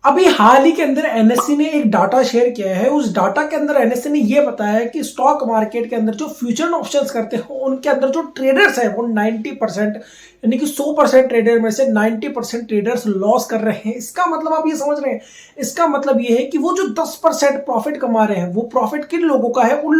अभी हाल ही के अंदर एनएससी ने एक डाटा शेयर किया है। उस डाटा के अंदर एनएससी ने यह बताया है कि स्टॉक मार्केट के अंदर जो फ्यूचर ऑप्शंस करते हैं उनके अंदर जो ट्रेडर्स है वो 90% यानी कि 100% ट्रेडर में से 90% ट्रेडर्स लॉस कर रहे हैं। इसका मतलब आप ये समझ रहे हैं, इसका मतलब ये है कि वो जो 10% प्रॉफिट कमा रहे हैं वो प्रॉफिट किन लोगों का है, उन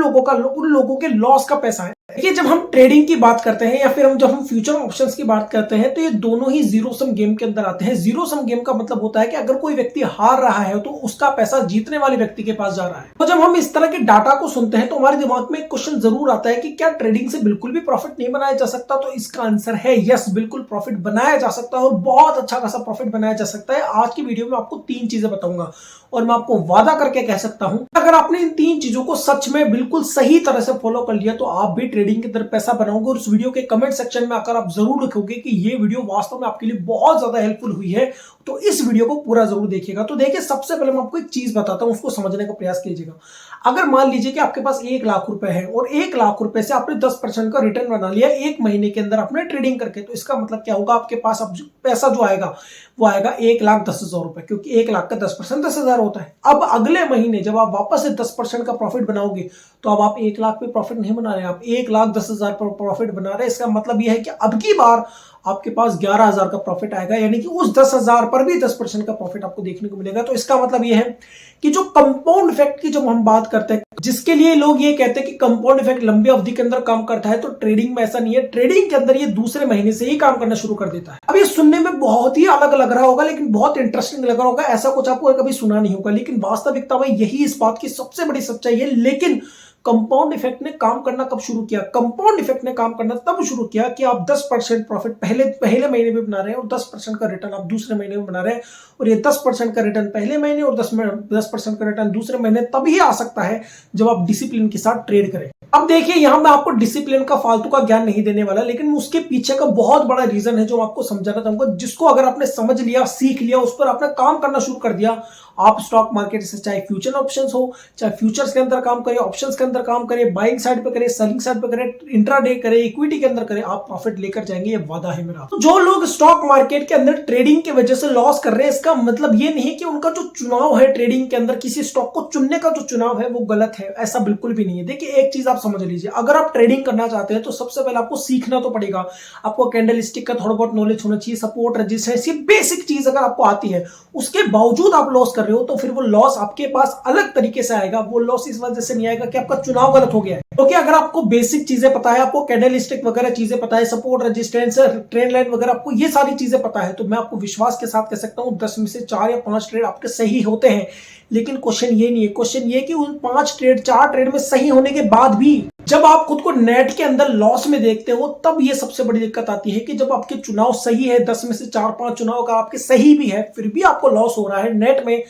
लोगों के लॉस का पैसा है। देखिए, जब हम ट्रेडिंग की बात करते हैं या फिर जब हम फ्यूचर ऑप्शंस की बात करते हैं तो ये दोनों ही जीरो सम गेम के अंदर आते हैं। जीरो सम गेम का मतलब होता है कि अगर कोई व्यक्ति हार रहा है तो उसका पैसा जीतने वाले व्यक्ति के पास जा रहा है। तो जब हम इस तरह के डाटा को सुनते हैं तो हमारे दिमाग में एक क्वेश्चन जरूर आता है कि क्या ट्रेडिंग से बिल्कुल भी प्रॉफिट नहीं बनाया जा सकता? तो इसका आंसर है यस, बिल्कुल प्रॉफिट बनाया जा सकता है और बहुत अच्छा खासा प्रॉफिट बनाया जा सकता है। आज की वीडियो में आपको 3 चीजें बताऊंगा और मैं आपको वादा करके कह सकता हूं अगर आपने इन 3 चीजों को सच में बिल्कुल सही तरह से फॉलो कर लिया तो आप भी ट्रेडिंग के अंदर पैसा बनाओगे। और उस वीडियो के कमेंट सेक्शन में आकर आप जरूर लिखोगे कि ये वीडियो वास्तव में आपके लिए बहुत ज्यादा हेल्पफुल हुई है, तो इस वीडियो को पूरा जरूर देखिएगा। तो देखिए, सबसे पहले मैं आपको एक चीज बताता हूं, उसको समझने का प्रयास कीजिएगा। अगर मान लीजिए कि आपके पास 1 लाख रुपए है और 1 लाख रुपए से आपने 10% का रिटर्न बना लिया 1 महीने के अंदर आपने ट्रेडिंग करके, तो इसका मतलब क्या होगा, आपके पास अब पैसा जो आएगा वो आएगा 1,10,000 रुपए, क्योंकि 1 लाख का 10% 10,000 होता है। अब अगले महीने जब आप वापस से 10% का प्रॉफिट बनाओगे तो अब आप 1 लाख पे प्रॉफिट नहीं बना रहे, आप 1,10,000 पर प्रॉफिट बना रहे हैं। इसका मतलब यह है कि अब की बार आपके पास 11,000 का प्रॉफिट आएगा, यानी कि उस 10,000 पर भी 10% का प्रॉफिट आपको देखने को मिलेगा। तो इसका मतलब यह है कि जो कंपाउंड इफेक्ट की जब हम बात करते हैं, जिसके लिए लोग ये कहते हैं कि कंपाउंड इफेक्ट लंबी अवधि के अंदर काम करता है, तो ट्रेडिंग में ऐसा नहीं है। ट्रेडिंग के अंदर ये दूसरे महीने से ही काम करना शुरू कर देता है। अब ये सुनने में बहुत ही अलग लग रहा होगा, लेकिन बहुत इंटरेस्टिंग लग रहा होगा, ऐसा कुछ आपको कभी सुना नहीं होगा, लेकिन वास्तविकता में यही इस बात की सबसे बड़ी सच्चाई है। लेकिन कंपाउंड इफेक्ट ने काम करना कब शुरू किया? कंपाउंड इफेक्ट ने काम करना तब शुरू किया कि आप 10% प्रॉफिट पहले महीने में बना रहे हैं और 10% का रिटर्न आप दूसरे महीने में बना रहे हैं। और ये 10% का रिटर्न पहले महीने और 10% का रिटर्न दूसरे महीने तभी आ सकता है जब आप डिसिप्लिन के साथ ट्रेड करें। अब देखिए, यहां मैं आपको डिसिप्लिन का फालतू का ज्ञान नहीं देने वाला, लेकिन उसके पीछे का बहुत बड़ा रीजन है जो मैं आपको समझाना चाहूंगा, जिसको अगर आपने समझ लिया, सीख लिया, उस पर आपने काम करना शुरू कर दिया, आप स्टॉक मार्केट से चाहे फ्यूचर ऑप्शंस हो, चाहे फ्यूचर्स के अंदर काम करें, ऑप्शंस के अंदर काम करें, बाइंग साइड पे करें, सेलिंग साइड पे करें, इंट्राडे करें, इक्विटी के अंदर करें, आप प्रॉफिट लेकर जाएंगे, ये वादा है मेरा। तो जो लोग स्टॉक मार्केट के अंदर ट्रेडिंग की वजह से लॉस कर रहे हैं, इसका मतलब ये नहीं कि उनका जो चुनाव है ट्रेडिंग के अंदर, किसी स्टॉक को चुनने का जो चुनाव है वो गलत है, ऐसा बिल्कुल भी नहीं है। देखिए, एक चीज आप समझ लीजिए, अगर आप ट्रेडिंग करना चाहते हैं तो सबसे पहले आपको सीखना तो पड़ेगा। आपको कैंडल स्टिक का थोड़ा बहुत नॉलेज होना चाहिए, सपोर्ट रेजिस्टेंस, ये बेसिक चीज अगर आपको आती है, उसके बावजूद आप लॉस कर रहे हो तो फिर वो लॉस आपके पास अलग तरीके से आएगा। वो लॉस इस वजह से नहीं आएगा कि आपका चुनाव गलत हो गया है, क्योंकि अगर आपको बेसिक चीजें पता है, आपको कैंडल स्टिक वगैरह चीजें पता है, सपोर्ट रेजिस्टेंस, ट्रेंड लाइन वगैरह, आपको ये सारी चीजें पता है, तो मैं आपको विश्वास के साथ कह सकता हूं 10 में से 4 या 5 ट्रेड आपके सही होते हैं। लेकिन क्वेश्चन ये नहीं है, क्वेश्चन ये कि उन 5 ट्रेड 4 ट्रेड में सही होने के बाद भी जब आप खुद को नेट के अंदर लॉस में देखते हो, तब ये सबसे बड़ी दिक्कत आती है कि जब आपके चुनाव सही है, 10 में से 4-5 चुनाव का आपके सही भी है, फिर भी आपको लॉस हो रहा है नेट में,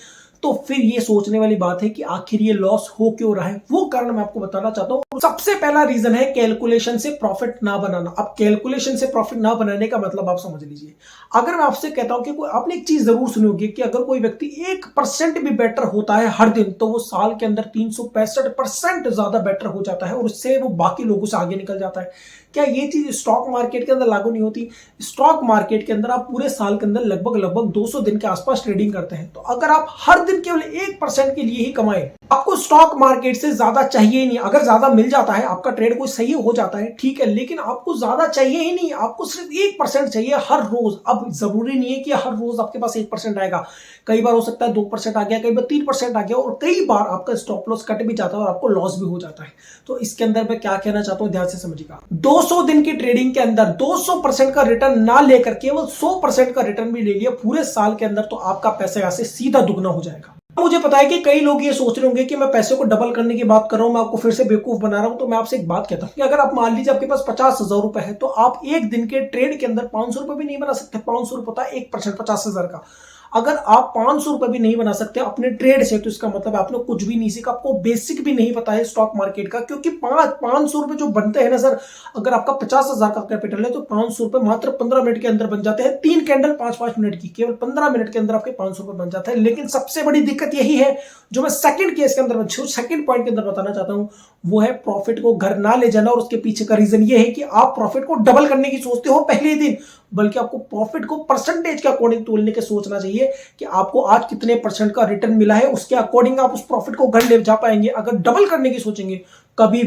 तो फिर ये सोचने वाली बात है कि आखिर ये लॉस हो क्यों रहा है। वो कारण मैं आपको बताना चाहता हूं। सबसे पहला रीजन है कैलकुलेशन से प्रॉफिट ना बनाना। अब कैलकुलेशन से प्रॉफिट ना बनाने का मतलब आप समझ लीजिए, अगर मैं आपसे कहता हूं कि आपने एक चीज जरूर सुनी होगी कि अगर कोई व्यक्ति 1% भी बेटर होता है हर दिन, तो वो साल के अंदर 365% ज्यादा बेटर हो जाता है और उससे वो बाकी लोगों से आगे निकल जाता है। क्या ये चीज स्टॉक मार्केट के अंदर लागू नहीं होती? स्टॉक मार्केट के अंदर आप पूरे साल के अंदर लगभग 200 दिन के आसपास ट्रेडिंग करते हैं, तो अगर आप हर दिन केवल 1% के लिए ही कमाएं, आपको स्टॉक मार्केट से ज्यादा चाहिए ही नहीं। अगर ज्यादा मिल जाता है, आपका ट्रेड कोई सही हो जाता है, ठीक है, लेकिन आपको ज्यादा चाहिए ही नहीं, आपको सिर्फ 1% चाहिए हर रोज। अब जरूरी नहीं है कि हर रोज आपके पास 1% आएगा, कई बार हो सकता है 2% आ गया, कई बार 3% आ गया, और कई बार आपका स्टॉप लॉस कट भी जाता है और आपको लॉस भी हो जाता है। तो इसके अंदर मैं क्या कहना चाहता हूं, ध्यान से समझिएगा। 200 दिन की ट्रेडिंग के अंदर 200% का रिटर्न ना लेकर केवल 100% का रिटर्न भी ले लिया पूरे साल के अंदर, तो आपका पैसा यहां से सीधा दुगना हो जाएगा। मुझे पता है कि कई लोग ये सोच रहे होंगे कि मैं पैसे को डबल करने की बात कर रहा हूं, मैं आपको फिर से बेवकूफ बना रहा हूं। तो मैं आपसे एक बात कहता हूं कि अगर आप मान लीजिए आपके पास 50,000 रुपए है, तो आप एक दिन के ट्रेड के अंदर 500 रुपए भी नहीं बना सकते। 500 रुपए होता है 1%, 50,000 का। अगर आप 500 रुपए भी नहीं बना सकते अपने ट्रेड से, तो इसका मतलब आपने कुछ भी नहीं सीखा, आपको बेसिक भी नहीं पता है स्टॉक मार्केट का। क्योंकि 500 रुपए जो बनते हैं ना सर, अगर आपका 50,000 का कैपिटल है तो 500 रुपए मात्र 15 मिनट के अंदर बन जाते हैं। 3 कैंडल 5-5 मिनट की, केवल 15 मिनट के अंदर आपके 500 रुपए बन जाते हैं। लेकिन सबसे बड़ी दिक्कत यही है जो मैं सेकंड केस के अंदर, सेकंड पॉइंट के अंदर बताना चाहता हूं, वो है प्रॉफिट को घर ना ले जाना। और उसके पीछे का रीजन ये है कि आप प्रॉफिट को डबल करने की सोचते हो पहले दिन, बल्कि आपको प्रॉफिट को परसेंटेज के अकॉर्डिंग तोलने के सोचना चाहिए कि आपको आज कितने परसेंट का रिटर्न मिला है, उसके अकॉर्डिंग आप उस प्रॉफिट को घर ले जा पाएंगे। अगर डबल करने की सोचेंगे कभी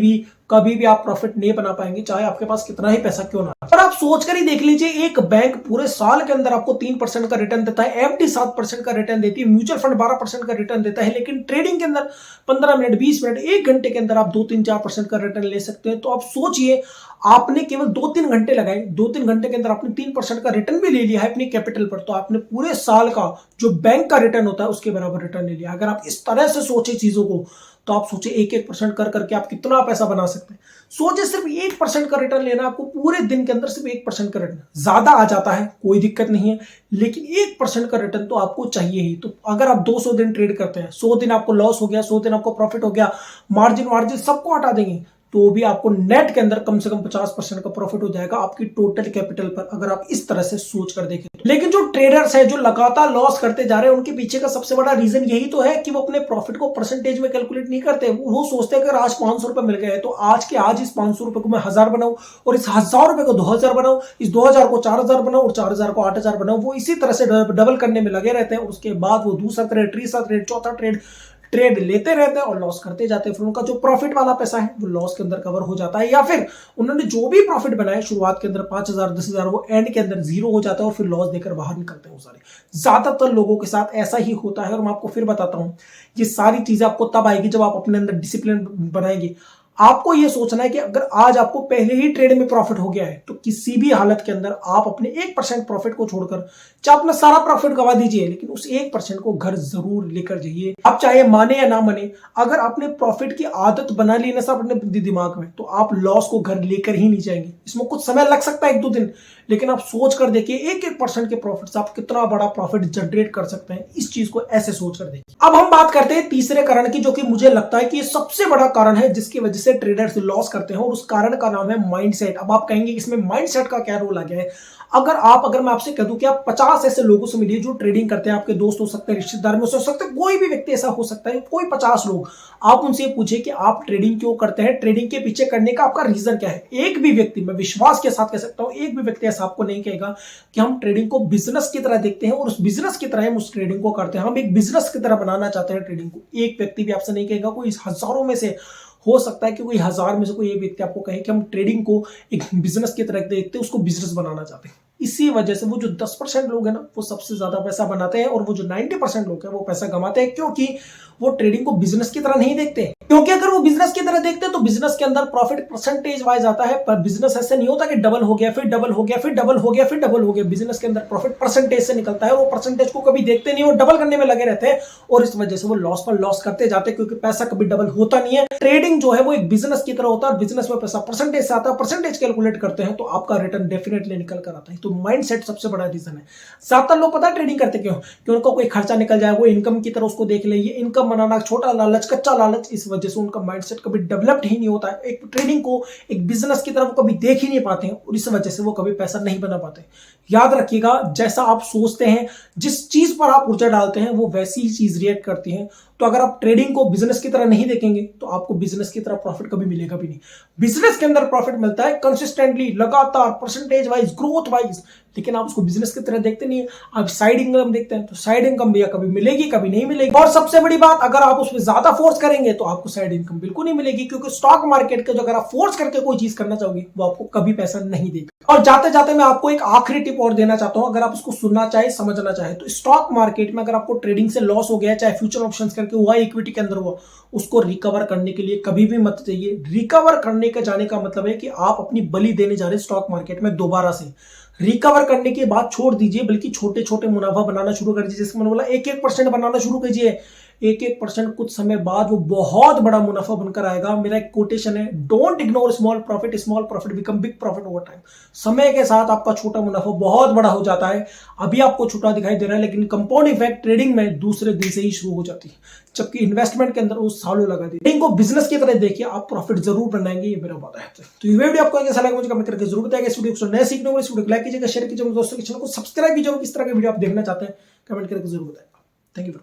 भी आप प्रॉफिट नहीं बना पाएंगे, चाहे आपके पास कितना ही पैसा क्यों ना। पर आप सोचकर ही देख लीजिए, एक बैंक पूरे साल के अंदर आपको 3% का रिटर्न देता है, एफडी 7% का रिटर्न देती है, म्यूचुअल फंड 12% का रिटर्न देता है, लेकिन ट्रेडिंग के अंदर 15 मिनट 20 मिनट 1 घंटे के अंदर आप 2-3-4% का रिटर्न ले सकते हैं। तो आप सोचिए, आपने केवल 2-3 घंटे लगाए, 2-3 घंटे के अंदर आपने 3% का रिटर्न भी ले लिया है अपनी कैपिटल पर, तो आपने पूरे साल का जो बैंक का रिटर्न होता है उसके बराबर रिटर्न ले लिया। अगर आप इस तरह से सोचे चीजों को, तो आप सोचे 1-1% कर करके आप कितना पैसा बना सकते हैं। सोचे सिर्फ 1% का रिटर्न लेना, आपको पूरे दिन के अंदर सिर्फ 1% का रिटर्न, ज्यादा आ जाता है कोई दिक्कत नहीं है, लेकिन 1% का रिटर्न तो आपको चाहिए ही। तो अगर आप 200 दिन ट्रेड करते हैं, 100 दिन आपको लॉस हो गया, 100 दिन आपको प्रॉफिट हो गया, मार्जिन सबको हटा देंगे, तो भी आपको नेट के अंदर कम से कम 50% का प्रॉफिट हो जाएगा आपकी टोटल कैपिटल पर, अगर आप इस तरह से सोच कर देखें। लेकिन जो ट्रेडर्स हैं जो लगातार लॉस करते जा रहे हैं, उनके पीछे का सबसे बड़ा रीजन यही तो है कि वो अपने प्रॉफिट को परसेंटेज में कैलकुलेट नहीं करते। वो सोचते हैं कि अगर आज 500 रुपए मिल गए तो आज के आज इस 500 रुपए को मैं 1000 बनाऊं, और इस 1000 रुपए को 2000 बनाऊं, इस 2000 को 4000 बनाऊं, और 4000 को 8000 बनाऊं। वो इसी तरह से डबल करने में लगे रहते हैं। उसके बाद वो दूसरा ट्रेड, तीसरा ट्रेड, चौथा ट्रेड लेते रहते हैं और लॉस करते जाते हैं। फिर उनका जो प्रॉफिट वाला पैसा है वो लॉस के अंदर कवर हो जाता है, या फिर उन्होंने जो भी प्रॉफिट बनाया शुरुआत के अंदर 5000 10,000, वो एंड के अंदर जीरो हो जाता है और फिर लॉस देकर बाहर निकलते हैं वो सारे। ज्यादातर लोगों के साथ ऐसा ही होता है। और मैं आपको फिर बताता हूं, ये सारी चीजें आपको तब आएगी जब आप अपने अंदर डिसिप्लिन बनाएंगे। आपको यह सोचना है कि अगर आज आपको पहले ही ट्रेड में प्रॉफिट हो गया है, तो किसी भी हालत के अंदर आप अपने 1% प्रॉफिट को छोड़कर, चाहे अपना सारा प्रॉफिट गवा दीजिए, लेकिन उस 1% को घर जरूर लेकर जाइए। आप चाहे माने या ना माने, अगर आपने प्रॉफिट की आदत बना ली ना सब अपने दिमाग में, तो आप लॉस को घर लेकर ही नहीं जाएंगे। इसमें कुछ समय लग सकता है, 1-2 दिन, लेकिन आप सोच कर देखिए 1-1% के प्रॉफिट से आप कितना बड़ा प्रॉफिट जनरेट कर सकते हैं। इस चीज को ऐसे सोच कर देखिए। अब हम बात करते हैं तीसरे कारण की, जो कि मुझे लगता है कि ये सबसे बड़ा कारण है जिसकी वजह से ट्रेडर्स लॉस करते हैं, और उस कारण का नाम है माइंडसेट। अब आप कहेंगे इसमें माइंडसेट का क्या रोल आ गया है। अगर मैं आपसे कह दूं कि आप 50 ऐसे लोगों से मिलिए जो ट्रेडिंग करते हैं, आपके दोस्त हो सकते हैं, रिश्तेदार में हो सकते हैं, कोई भी व्यक्ति ऐसा हो सकता है, कोई 50 लोग, आप उनसे पूछिए कि आप ट्रेडिंग क्यों करते हैं, ट्रेडिंग के पीछे करने का आपका रीजन क्या है। एक भी व्यक्ति, मैं विश्वास के साथ कह सकता हूं, एक भी व्यक्ति ऐसा आपको नहीं कहेगा कि हम ट्रेडिंग को बिजनेस की तरह देखते हैं और उस बिजनेस की तरह हम उस ट्रेडिंग को करते हैं, हम एक बिजनेस की तरह बनाना चाहते हैं ट्रेडिंग को। एक व्यक्ति भी आपसे नहीं कहेगा। कोई हजारों में से हो सकता है कि कोई 1000 में से कोई एक व्यक्ति आपको कहे कि हम ट्रेडिंग को एक बिजनेस की तरह देखते हैं, उसको बिजनेस बनाना चाहते हैं। इसी वजह से वो जो 10% लोग हैं ना, वो सबसे ज्यादा पैसा बनाते हैं, और वो जो 90% लोग हैं वो पैसा कमाते हैं, क्योंकि वो ट्रेडिंग को बिजनेस की तरह नहीं देखते। क्योंकि अगर वो बिजनेस की तरह देखते तो बिजनेस के अंदर प्रॉफिट परसेंटेज वाइज आता है, पर बिजनेस ऐसे नहीं होता कि डबल हो गया, फिर डबल हो गया, फिर डबल हो गया, फिर डबल हो गया। बिजनेस के अंदर प्रॉफिट परसेंटेज से निकलता है, वो परसेंटेज को कभी देखते नहीं, वो डबल करने में लगे रहते हैं, और इस वजह से वो लॉस पर लॉस करते जाते हैं, क्योंकि पैसा कभी डबल होता नहीं है। ट्रेडिंग जो है वो एक बिजनेस की तरह होता है, और बिजनेस में पैसा परसेंटेज से आता है, परसेंटेज कैलकुलेट करते हैं तो आपका रिटर्न डेफिनेटली निकल कर आता है। तो माइंडसेट सबसे बड़ा रीजन है। ज्यादातर लोग पता है ट्रेडिंग करते क्यों, कि उनको कोई खर्चा निकल जाए, वो इनकम की तरह उसको देख ले, ये इनकम बनाना, छोटा लालच, कच्चा लालच, इस वजह से उनका माइंडसेट कभी डेवलप्ड ही नहीं होता है। एक ट्रेडिंग को एक बिजनेस की तरफ कभी देख ही नहीं पाते हैं, और इस वजह से वो कभी पैसा नहीं बना पाते। याद रखिएगा, जैसा आप सोचते हैं, जिस चीज पर आप ऊर्जा डालते हैं, वो वैसी ही चीज रिएक्ट करती है। तो अगर आप ट्रेडिंग को बिजनेस की तरह नहीं देखेंगे तो आपको बिजनेस की तरह प्रॉफिट कभी मिलेगा भी नहीं। बिजनेस के अंदर प्रॉफिट मिलता है कंसिस्टेंटली, लगातार, परसेंटेज वाइज, ग्रोथ वाइज, लेकिन आप उसको बिजनेस की तरह देखते नहीं है। आप साइड इनकम देखते हैं, तो साइड इनकम भैया कभी मिलेगी कभी नहीं मिलेगी। और सबसे बड़ी बात, अगर आप उसमें ज्यादा फोर्स करेंगे तो आपको साइड इनकम बिल्कुल नहीं मिलेगी, क्योंकि स्टॉक मार्केट का जो अगर आप फोर्स करके कोई चीज करना चाहोगे वो आपको कभी पैसा नहीं देगा। और जाते जाते मैं आपको एक आखिरी टिप और देना चाहता हूं, अगर आप उसको सुनना चाहे, समझना चाहे, तो स्टॉक मार्केट में अगर आपको ट्रेडिंग से लॉस हो गया, चाहे फ्यूचर ऑप्शंस करके हुआ, इक्विटी के अंदर हुआ, उसको रिकवर करने के लिए कभी भी मत जाइए। रिकवर करने के जाने का मतलब है कि आप अपनी बलि देने जा रहे हैं स्टॉक मार्केट में दोबारा से। रिकवर करने की बात छोड़ दीजिए, बल्कि छोटे छोटे मुनाफा बनाना शुरू कर दीजिए। जैसे मैंने बोला 1-1% बनाना शुरू कीजिए। 1-1% कुछ समय बाद वो बहुत बड़ा मुनाफा बनकर आएगा। मेरा एक कोटेशन है, don't ignore small profit become big profit over time. समय के साथ आपका छोटा मुनाफा बहुत बड़ा हो जाता है। अभी आपको छोटा दिखाई दे रहा है, लेकिन कंपाउंड इफेक्ट ट्रेडिंग में दूसरे दिन से ही शुरू हो जाती है, जबकि इन्वेस्टमेंट के अंदर वो सालों लगा दी। ट्रेडिंग को बिजनेस की तरह देखिए, आप प्रॉफिट जरूर बनाएंगे, ये मेरा वादा है। तो ये वीडियो आपको कैसा लगा मुझे कमेंट करके जरूर बताइएगा। इस वीडियो को नए सीखने को, इस वीडियो को लाइक कीजिएगा, शेयर कीजिएगा, दोस्तों के चैनल को सब्सक्राइब कीजिएगा। किस तरह के वीडियो आप देखना चाहते हैं कमेंट करके जरूर बताइएगा। Thank you.